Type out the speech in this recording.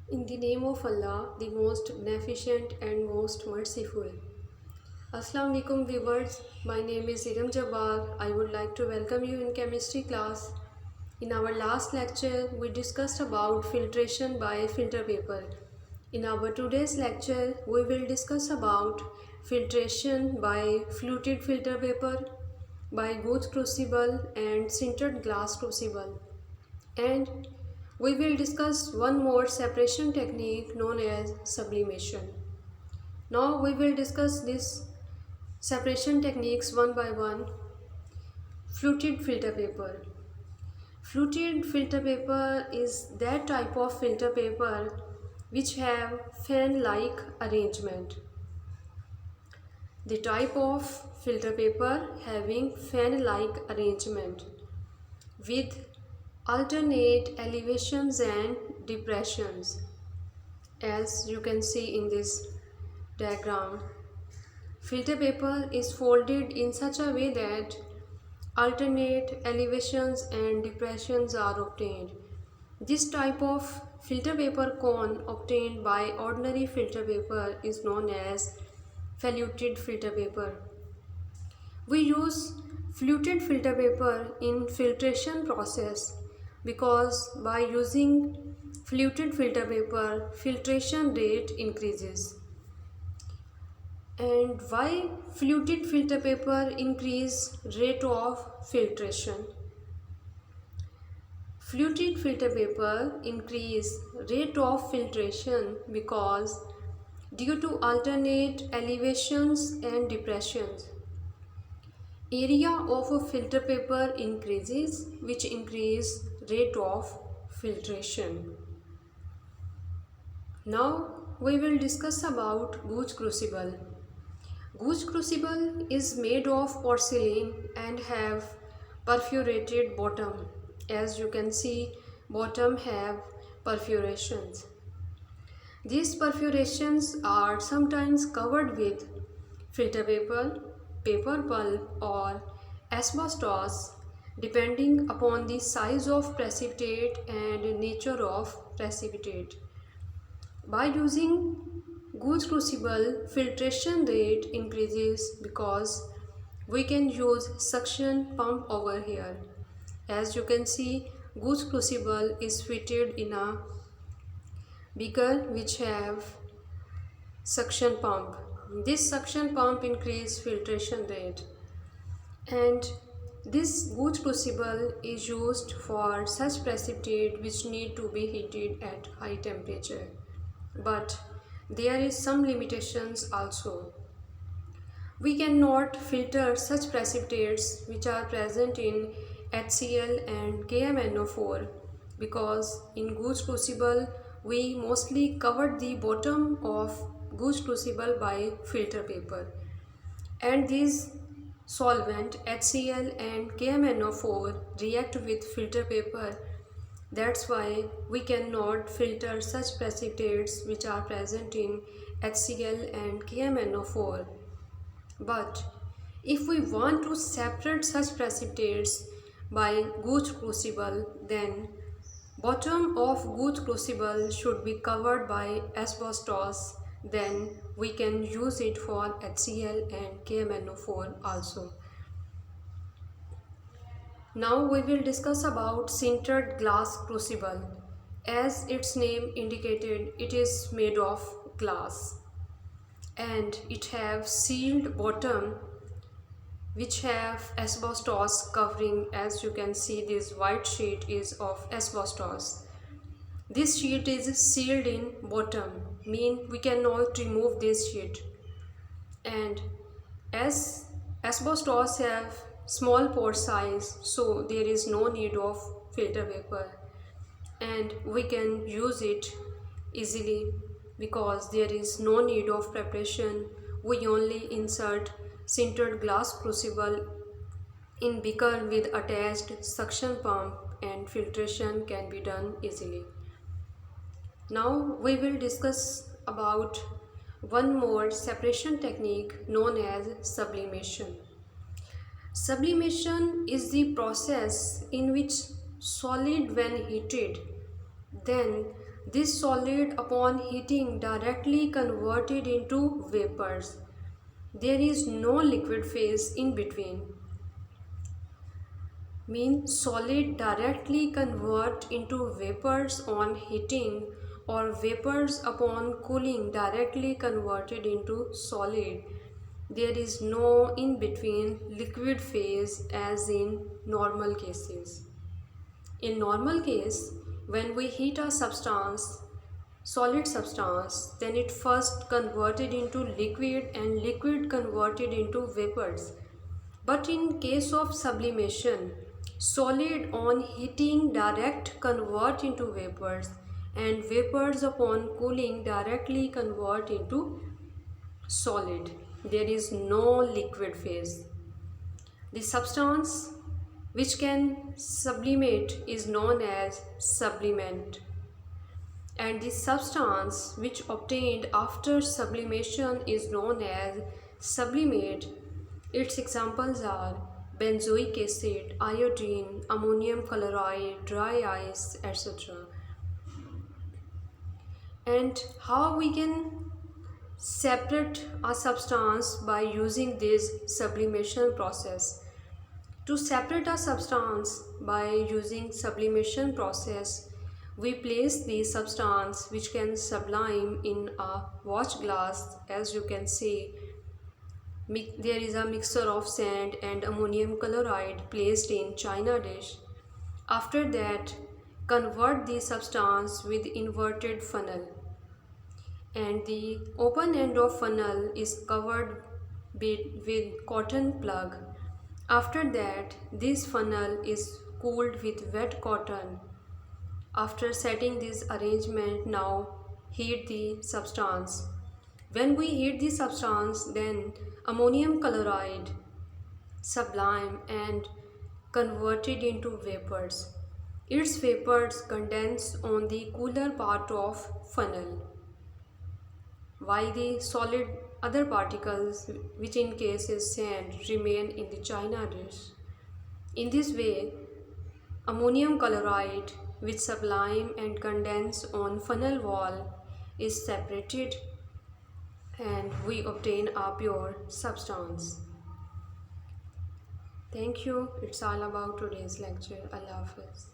In the name of Allah, the most beneficent and most merciful. Assalamu alaikum viewers, my name is Iram Jabbar. I would like to welcome you in chemistry class. In our last lecture, we discussed about filtration by filter paper. In our today's lecture, we will discuss about filtration by fluted filter paper, by Guth crucible and sintered glass crucible. And we will discuss one more separation technique known as sublimation. Now we will discuss this separation techniques one by one. Fluted filter paper. Fluted filter paper is that type of filter paper which have fan-like arrangement. The type of filter paper having fan-like arrangement with alternate elevations and depressions, as you can see in this diagram. Filter paper is folded in such a way that alternate elevations and depressions are obtained. This type of filter paper cone obtained by ordinary filter paper is known as fluted filter paper. We use fluted filter paper in filtration process because by using fluted filter paper, filtration rate increases. And why fluted filter paper increase rate of filtration? Fluted filter paper increase rate of filtration because due to alternate elevations and depressions, area of a filter paper increases, which increase rate of filtration. Now we will discuss about Guth crucible. Guth crucible is made of porcelain and have perforated bottom. As you can see, bottom have perforations. These perforations are sometimes covered with filter paper, paper pulp or asbestos depending upon the size of precipitate and nature of precipitate. By using Guth crucible, filtration rate increases because we can use suction pump over here. As you can see, Guth crucible is fitted in a beaker which have suction pump. This suction pump increase filtration rate, and this Guth crucible is used for such precipitate which need to be heated at high temperature. But there is some limitations also. We cannot filter such precipitates which are present in HCl and KMNO4 because in Guth crucible we mostly covered the bottom of Guth crucible by filter paper, and these solvent HCl and KMNO4 react with filter paper. That's why we cannot filter such precipitates which are present in HCl and KMNO4. But if we want to separate such precipitates by Guth crucible, then bottom of Guth crucible should be covered by asbestos. Then we can use it for HCl and KMNO4 also. Now we will discuss about sintered glass crucible. As its name indicated, it is made of glass and it have sealed bottom which have asbestos covering. As you can see, this white sheet is of asbestos. This sheet is sealed in bottom, mean we cannot remove this sheet. And as asbestos have small pore size, so there is no need of filter paper and we can use it easily because there is no need of preparation. We only insert sintered glass crucible in beaker with attached suction pump and filtration can be done easily. Now we will discuss about one more separation technique known as sublimation. Sublimation is the process in which solid when heated then This solid upon heating directly converted into vapors. There is no liquid phase in between. Means solid directly convert into vapors on heating, or vapors upon cooling directly converted into solid. There is no in between liquid phase as in normal cases. In normal case, when we heat a substance, solid substance, then it first converted into liquid and liquid converted into vapors. But in case of sublimation, solid on heating direct convert into vapors, and vapors upon cooling directly convert into solid. There is no liquid phase. The substance which can sublimate is known as sublimant, and the substance which obtained after sublimation is known as sublimate. Its examples are benzoic acid, iodine, ammonium chloride, dry ice, etc. And how we can separate a substance by using this sublimation process. To separate a substance by using sublimation process, we place the substance which can sublime in a watch glass. As you can see, there is a mixture of sand and ammonium chloride placed in china dish. After that, convert the substance with inverted funnel, and the open end of funnel is covered with cotton plug. After that, this funnel is cooled with wet cotton. After setting this arrangement, now heat the substance. When we heat the substance, then ammonium chloride sublime and converted into vapors. Its vapors condense on the cooler part of funnel, while the solid other particles, which in case is sand, remain in the china dish. In this way, ammonium chloride, which sublime and condense on funnel wall, is separated, and we obtain a pure substance. Thank you. It's all about today's lecture. Allah Hafiz.